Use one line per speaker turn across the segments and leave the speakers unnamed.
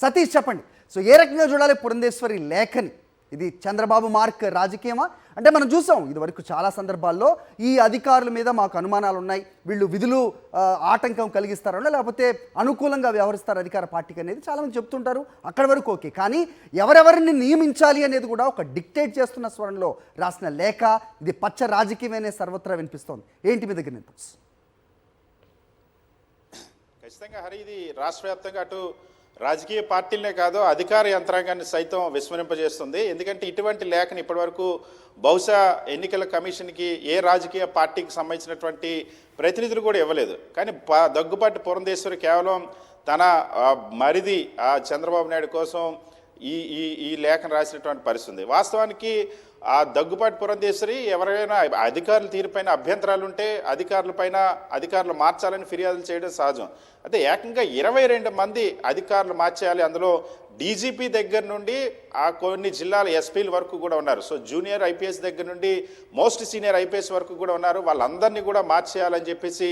సతీష్ చెప్పండి. సో ఏ రకంగా చూడాలి పురంధేశ్వరి లేఖని? ఇది చంద్రబాబు మార్క్ రాజకీయమా? అంటే మనం చూసాం ఇదివరకు చాలా సందర్భాల్లో ఈ అధికారుల మీద మాకు అనుమానాలు ఉన్నాయి, వీళ్ళు విధులు ఆటంకం కలిగిస్తారో లేకపోతే అనుకూలంగా వ్యవహరిస్తారు అధికార పార్టీకి అనేది చాలామంది చెప్తుంటారు. అక్కడి వరకు ఓకే, కానీ ఎవరెవరిని నియమించాలి అనేది కూడా ఒక డిక్టేట్ చేస్తున్న స్వరంలో రాసిన లేఖ. ఇది పచ్చ రాజకీయమనే సర్వత్రా వినిపిస్తోంది. ఏంటి మీ దగ్గర నుంచి?
ఖచ్చితంగా హరి, ఇది రాష్ట్ర వ్యాప్తంగా అటు రాజకీయ పార్టీలనే కాదు అధికార యంత్రాంగాన్ని సైతం విస్మరింపజేస్తుంది. ఎందుకంటే ఇటువంటి లేఖను ఇప్పటివరకు బహుశా ఎన్నికల కమిషన్కి ఏ రాజకీయ పార్టీకి సంబంధించినటువంటి ప్రతినిధులు కూడా ఇవ్వలేదు. కానీ దగ్గుబాటి పురంధేశ్వరి కేవలం తన మరిది చంద్రబాబు నాయుడు కోసం ఈ ఈ ఈ లేఖను రాసినటువంటి పరిస్థితి. వాస్తవానికి ఆ దగ్గుబాటి పురంధేశ్వరి ఎవరైనా అధికారుల తీరుపైన అభ్యంతరాలు ఉంటే అధికారులు మార్చాలని ఫిర్యాదులు చేయడం సహజం. అయితే ఏకంగా 22 మంది అధికారులు మార్చేయాలి. అందులో డీజీపీ దగ్గర నుండి కొన్ని జిల్లాల ఎస్పీల వరకు కూడా ఉన్నారు. సో జూనియర్ ఐపీఎస్ దగ్గర నుండి మోస్ట్ సీనియర్ ఐపీఎస్ వరకు కూడా ఉన్నారు. వాళ్ళందరినీ కూడా మార్చేయాలని చెప్పేసి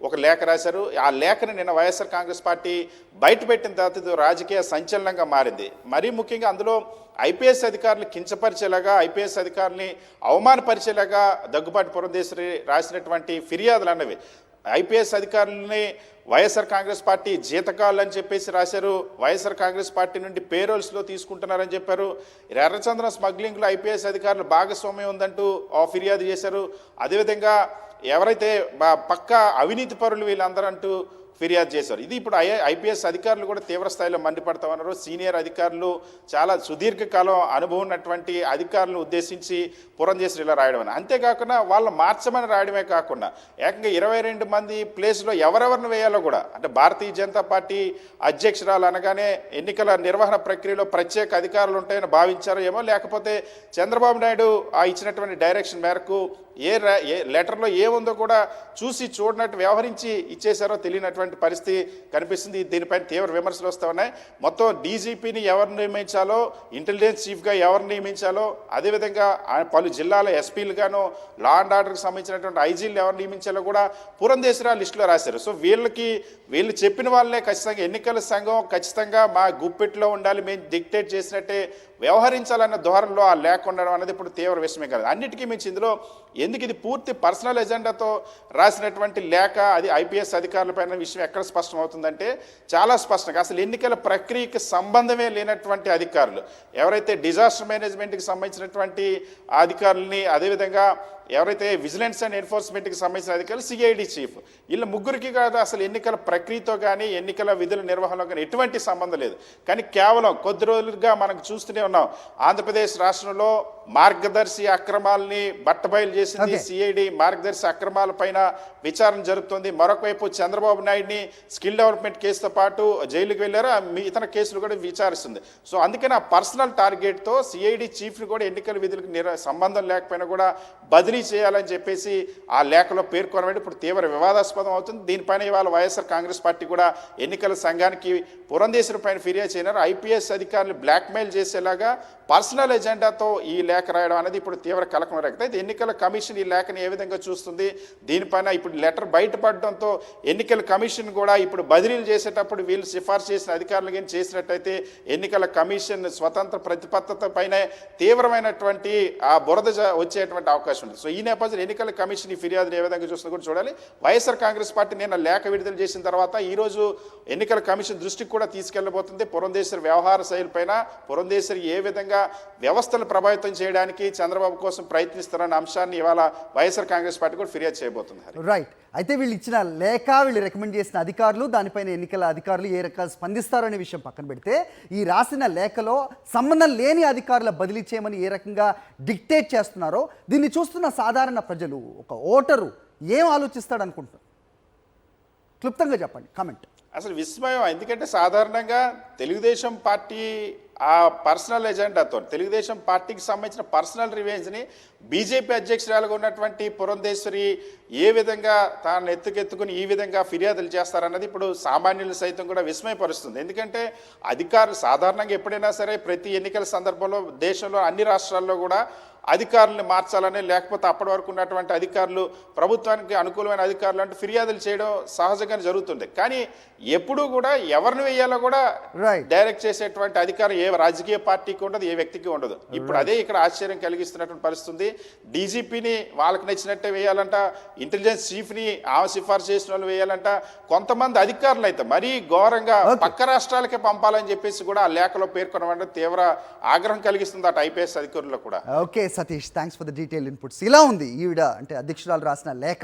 ఒక లేఖ రాశారు. ఆ లేఖను నిన్న వైఎస్ఆర్ కాంగ్రెస్ పార్టీ బయటపెట్టిన తర్వాత ఇది రాజకీయ సంచలనంగా మారింది. మరీ ముఖ్యంగా అందులో ఐపీఎస్ అధికారులు కించపరిచేలాగా, ఐపీఎస్ అధికారుల్ని అవమానపరిచేలాగా దగ్గుబాటి పురంధేశ్వరి రాసినటువంటి ఫిర్యాదులు అన్నవి. ఐపీఎస్ అధికారులని వైఎస్ఆర్ కాంగ్రెస్ పార్టీ జీతకాలు అని చెప్పేసి రాశారు. వైఎస్ఆర్ కాంగ్రెస్ పార్టీ నుండి పేరోల్స్లో తీసుకుంటున్నారని చెప్పారు. ఎర్రచంద్రం స్మగ్లింగ్లో ఐపీఎస్ అధికారులు భాగస్వామ్యం ఉందంటూ ఫిర్యాదు చేశారు. అదేవిధంగా ఎవరైతే పక్కా అవినీతి పరులు వీళ్ళందరూ అంటూ ఫిర్యాదు చేశారు. ఇది ఇప్పుడు ఐపీఎస్ అధికారులు కూడా తీవ్ర స్థాయిలో మండిపడతామన్నారు. సీనియర్ అధికారులు, చాలా సుదీర్ఘకాలం అనుభవం ఉన్నటువంటి అధికారులను ఉద్దేశించి పురంధేశ్వరి ఇలా రాయడం అని. అంతేకాకుండా వాళ్ళు మార్చమని రాయడమే కాకుండా ఏకంగా 22 మంది ప్లేస్లో ఎవరెవరిని వేయాలో కూడా, అంటే భారతీయ జనతా పార్టీ అధ్యక్షురాలు అనగానే ఎన్నికల నిర్వహణ ప్రక్రియలో ప్రత్యేక అధికారులు ఉంటాయని భావించారో ఏమో, లేకపోతే చంద్రబాబు నాయుడు ఇచ్చినటువంటి డైరెక్షన్ మేరకు ఏ లెటర్లో ఏముందో కూడా చూడనట్టు వ్యవహరించి ఇచ్చేశారో తెలియనటువంటి పరిస్థితి కనిపిస్తుంది. దీనిపైన తీవ్ర విమర్శలు వస్తూ ఉన్నాయి. మొత్తం డీజీపీని ఎవరు నియమించాలో, ఇంటెలిజెన్స్ చీఫ్గా ఎవరు నియమించాలో, అదేవిధంగా పలు జిల్లాల ఎస్పీలుగాను, లా అండ్ ఆర్డర్కి సంబంధించినటువంటి ఐజీలు ఎవరు నియమించాలో కూడా పురంధేశ్వరి లిస్టులో రాశారు. సో వీళ్ళు చెప్పిన వాళ్ళే ఖచ్చితంగా ఎన్నికల సంఘం ఖచ్చితంగా మా గుప్పెట్లో ఉండాలి, మేము డిక్టేట్ చేసినట్టే వ్యవహరించాలన్న ధోరణిలో ఆ లేఖ ఉండడం అనేది ఇప్పుడు తీవ్ర విషయమే కాదు. అన్నిటికీ మించి ఇందులో ఎందుకు ఇది పూర్తి పర్సనల్ ఎజెండాతో రాసినటువంటి లేఖ, అది ఐపీఎస్ అధికారులపైన విషయం ఎక్కడ స్పష్టమవుతుందంటే చాలా స్పష్టంగా అసలు ఎన్నికల ప్రక్రియకి సంబంధమే లేనటువంటి అధికారులు, ఎవరైతే డిజాస్టర్ మేనేజ్మెంట్కి సంబంధించినటువంటి అధికారులని, అదేవిధంగా ఎవరైతే విజిలెన్స్ అండ్ ఎన్ఫోర్స్మెంట్కి సంబంధించిన అధికారులు, సిఐడి చీఫ్, వీళ్ళ ముగ్గురికి కాదు అసలు ఎన్నికల ప్రక్రియతో కానీ ఎన్నికల విధుల నిర్వహణలో కానీ ఎటువంటి సంబంధం లేదు. కానీ కేవలం కొద్ది రోజులుగా మనకు చూస్తూనే ఉన్నాం, ఆంధ్రప్రదేశ్ రాష్ట్రంలో మార్గదర్శి అక్రమాలని బట్టబయలు చేసింది సిఐడి. మార్గదర్శి అక్రమాలపైన విచారణ జరుపుతుంది. మరొక వైపు చంద్రబాబు నాయుడిని స్కిల్ డెవలప్మెంట్ కేసుతో పాటు జైలుకి వెళ్ళారు, ఇతర కేసులు కూడా విచారిస్తుంది. సో అందుకని ఆ పర్సనల్ టార్గెట్తో సిఐడి చీఫ్ని కూడా ఎన్నికల విధులకు సంబంధం లేకపోయినా కూడా బదిలీ చేయాలని చెప్పేసి ఆ లేఖలో పేర్కొనడం ఇప్పుడు తీవ్ర వివాదాస్పదం అవుతుంది. దీనిపైన ఇవాళ వైఎస్ఆర్ కాంగ్రెస్ పార్టీ కూడా ఎన్నికల సంఘానికి పురంధేశ్వరి పైన ఫిర్యాదు చేయనారు. ఐపీఎస్ అధికారులు బ్లాక్మెయిల్ చేసేలాగా పర్సనల్ ఎజెండాతో ఈ లేఖ రాయడం అనేది ఇప్పుడు తీవ్ర కలకం రేగుతుంది. ఎన్నికల కమిషన్ ఈ లేఖని ఏ విధంగా చూస్తుంది, దీనిపైన ఇప్పుడు లెటర్ బయటపడడంతో ఎన్నికల కమిషన్ కూడా ఇప్పుడు బదిలీలు చేసేటప్పుడు వీళ్ళు సిఫార్సు చేసిన అధికారులు కానీ చేసినట్టయితే ఎన్నికల కమిషన్ స్వతంత్ర ప్రతిపత్తత పైన తీవ్రమైనటువంటి ఆ బురద వచ్చేటువంటి అవకాశం ఉంది. సో ఈ నేపథ్యంలో ఎన్నికల కమిషన్ ఈ ఫిర్యాదును ఏ విధంగా చూస్తుందో కూడా చూడాలి. వైఎస్ఆర్ కాంగ్రెస్ పార్టీ నిన్న లేఖ విడుదల చేసిన తర్వాత ఈరోజు ఎన్నికల కమిషన్ దృష్టికి కూడా తీసుకెళ్లబోతుంది. పురంధేశ్వరి వ్యవహార శైలిపైన, పురంధేశ్వరి ఏ విధంగా వ్యవస్థను ప్రభావితం చేయడానికి చంద్రబాబు కోసం ప్రయత్నిస్తారన్న అంశాన్ని ఇవాళ వైఎస్ఆర్ కాంగ్రెస్ పార్టీ కూడా ఫిర్యాదు చేయబోతుంది.
రైట్. అయితే వీళ్ళు ఇచ్చిన లేఖ, వీళ్ళు రికమెండ్ చేసిన అధికారులు, దానిపైన ఎన్నికల అధికారులు ఏ రకాల స్పందిస్తారు అనే విషయం పక్కన పెడితే, ఈ రాసిన లేఖలో సంబంధం లేని అధికారుల బదిలీ చేయమని ఏ రకంగా డిక్టేట్ చేస్తున్నారో దీన్ని చూస్తున్న సాధారణ ప్రజలు, ఒక ఓటరు ఏం ఆలోచిస్తాడు అనుకుంటున్నారు? క్లుప్తంగా చెప్పండి, కామెంట్.
అసలు విస్మయం. ఎందుకంటే సాధారణంగా తెలుగుదేశం పార్టీ ఆ పర్సనల్ ఎజెండాతో తెలుగుదేశం పార్టీకి సంబంధించిన పర్సనల్ రివెంజ్ని బీజేపీ అధ్యక్షురాలుగా ఉన్నటువంటి పురంధేశ్వరి ఏ విధంగా తాను ఎత్తుకెత్తుకుని ఈ విధంగా ఫిర్యాదులు చేస్తారన్నది ఇప్పుడు సామాన్యులు సైతం కూడా విస్మయపరుస్తుంది. ఎందుకంటే అధికారులు సాధారణంగా ఎప్పుడైనా సరే ప్రతి ఎన్నికల సందర్భంలో దేశంలో అన్ని రాష్ట్రాల్లో కూడా అధికారులను మార్చాలని, లేకపోతే అప్పటి వరకు ఉన్నటువంటి అధికారులు ప్రభుత్వానికి అనుకూలమైన అధికారులు అంటే ఫిర్యాదులు చేయడం సహజంగానే జరుగుతుంది. కానీ ఎప్పుడూ కూడా ఎవరిని వేయాలో కూడా డైరెక్ట్ చేసేటువంటి అధికారం ఏ రాజకీయ పార్టీకి ఉండదు, ఏ వ్యక్తికి ఉండదు. ఇప్పుడు అదే ఇక్కడ ఆశ్చర్యం కలిగిస్తున్నటువంటి పరిస్థితి. డీజీపీని వాళ్ళకి నచ్చినట్టే వేయాలంట, ఇంటెలిజెన్స్ చీఫ్ని ఆమె సిఫార్సు చేసిన వాళ్ళు వేయాలంట, కొంతమంది అధికారులు అయితే మరీ ఘోరంగా పక్క రాష్ట్రాలకే పంపాలని చెప్పేసి కూడా ఆ లేఖలో పేర్కొనడం తీవ్ర ఆగ్రహం కలిగిస్తుంది అటు ఐపీఎస్ అధికారులు కూడా.
Okay Satish, thanks for the detail inputs. ఇలా ఉంది ఈవిడ అంటే అధ్యక్షురాలు రాసిన లేఖ.